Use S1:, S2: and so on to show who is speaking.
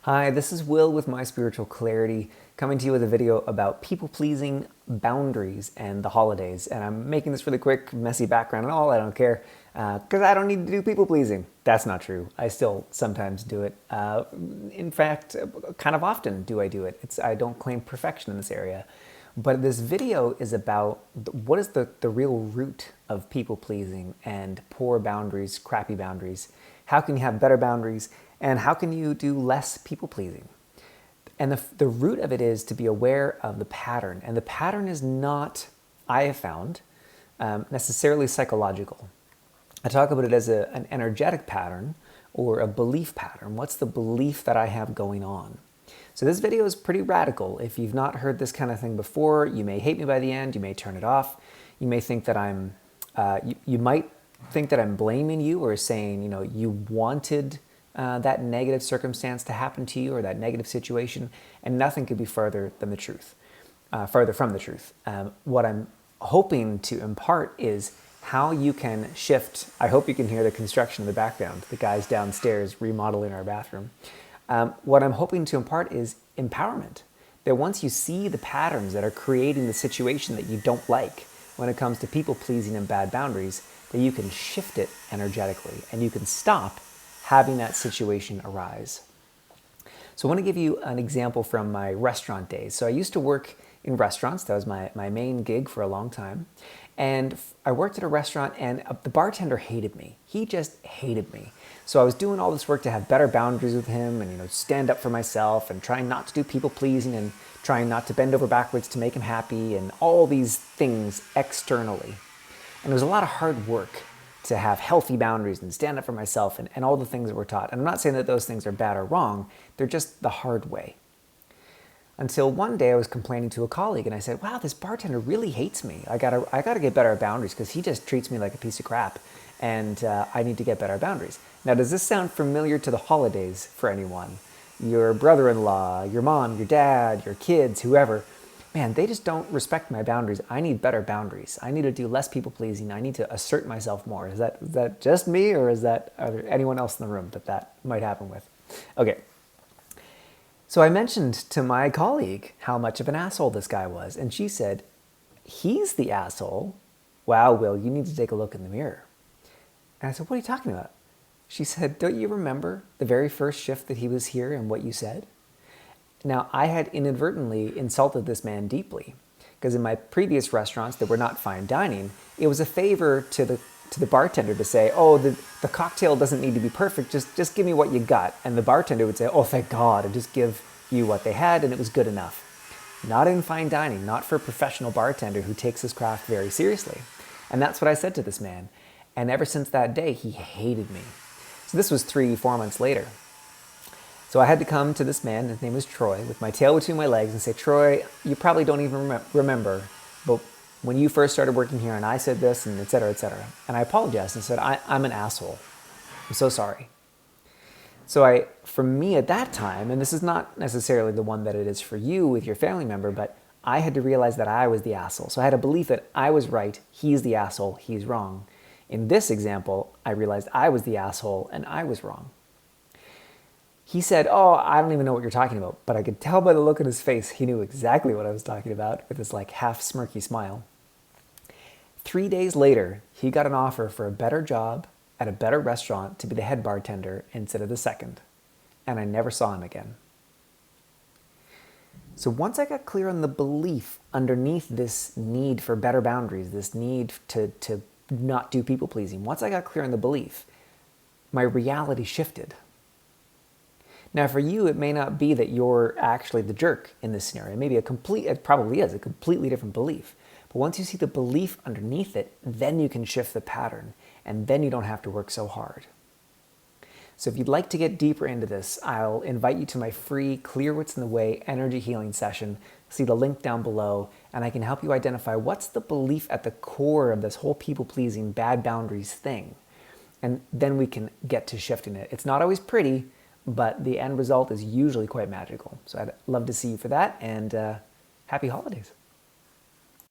S1: Hi, this is Will with My Spiritual Clarity, coming to you with a video about people-pleasing, boundaries, and the holidays. And I'm making this really quick, messy background and all, I don't care, because I don't need to do people-pleasing. That's not true. I still sometimes do it. In fact, kind of often do I do it. I don't claim perfection in this area. But this video is about what is the real root of people-pleasing and poor boundaries, crappy boundaries. How can you have better boundaries? And how can you do less people-pleasing? And the root of it is to be aware of the pattern. And the pattern is not, I have found, necessarily psychological. I talk about it as an energetic pattern or a belief pattern. What's the belief that I have going on? So this video is pretty radical. If you've not heard this kind of thing before, you may hate me by the end, you may turn it off. You may think that you might think that I'm blaming you or saying, you wanted that negative circumstance to happen to you or that negative situation, and nothing could be further than the truth, further from the truth. What I'm hoping to impart is how you can shift. I hope you can hear the construction in the background, the guys downstairs remodeling our bathroom. What I'm hoping to impart is empowerment, that once you see the patterns that are creating the situation that you don't like when it comes to people pleasing and bad boundaries, that you can shift it energetically and you can stop having that situation arise. So I want to give you an example from my restaurant days. So I used to work in restaurants. That was my main gig for a long time. And I worked at a restaurant and the bartender hated me. He just hated me. So I was doing all this work to have better boundaries with him and stand up for myself and trying not to do people pleasing and trying not to bend over backwards to make him happy and all these things externally. And it was a lot of hard work to have healthy boundaries and stand up for myself and all the things that we're taught. And I'm not saying that those things are bad or wrong, they're just the hard way. Until one day I was complaining to a colleague and I said, wow, this bartender really hates me. I gotta get better at boundaries because he just treats me like a piece of crap and I need to get better at boundaries. Now, does this sound familiar to the holidays for anyone? Your brother-in-law, your mom, your dad, your kids, whoever, man, they just don't respect my boundaries. I need better boundaries. I need to do less people pleasing. I need to assert myself more. Is that just me, or are there anyone else in the room that might happen with? Okay. So I mentioned to my colleague how much of an asshole this guy was, and she said, he's the asshole. Wow, Will, you need to take a look in the mirror. And I said, what are you talking about? She said, don't you remember the very first shift that he was here and what you said? Now, I had inadvertently insulted this man deeply because in my previous restaurants that were not fine dining, it was a favor to the bartender to say, oh, the cocktail doesn't need to be perfect, just give me what you got. And the bartender would say, oh, thank God, and just give you what they had and it was good enough. Not in fine dining, not for a professional bartender who takes his craft very seriously. And that's what I said to this man. And ever since that day, he hated me. So this was 3-4 months later. So I had to come to this man, his name was Troy, with my tail between my legs and say, Troy, you probably don't even remember, but when you first started working here and I said this and et cetera, et cetera. And I apologized and said, I'm an asshole. I'm so sorry. So for me at that time, and this is not necessarily the one that it is for you with your family member, but I had to realize that I was the asshole. So I had a belief that I was right, he's the asshole, he's wrong. In this example, I realized I was the asshole and I was wrong. He said, oh, I don't even know what you're talking about, but I could tell by the look on his face, he knew exactly what I was talking about with this half smirky smile. 3 days later, he got an offer for a better job at a better restaurant to be the head bartender instead of the second, and I never saw him again. So once I got clear on the belief underneath this need for better boundaries, this need to not do people pleasing, once I got clear on the belief, my reality shifted. Now, for you, it may not be that you're actually the jerk in this scenario. Maybe it probably is a completely different belief. But once you see the belief underneath it, then you can shift the pattern, and then you don't have to work so hard. So if you'd like to get deeper into this, I'll invite you to my free Clear What's in the Way energy healing session. See the link down below, and I can help you identify what's the belief at the core of this whole people-pleasing, bad boundaries thing. And then we can get to shifting it. It's not always pretty, but the end result is usually quite magical. So I'd love to see you for that, and happy holidays.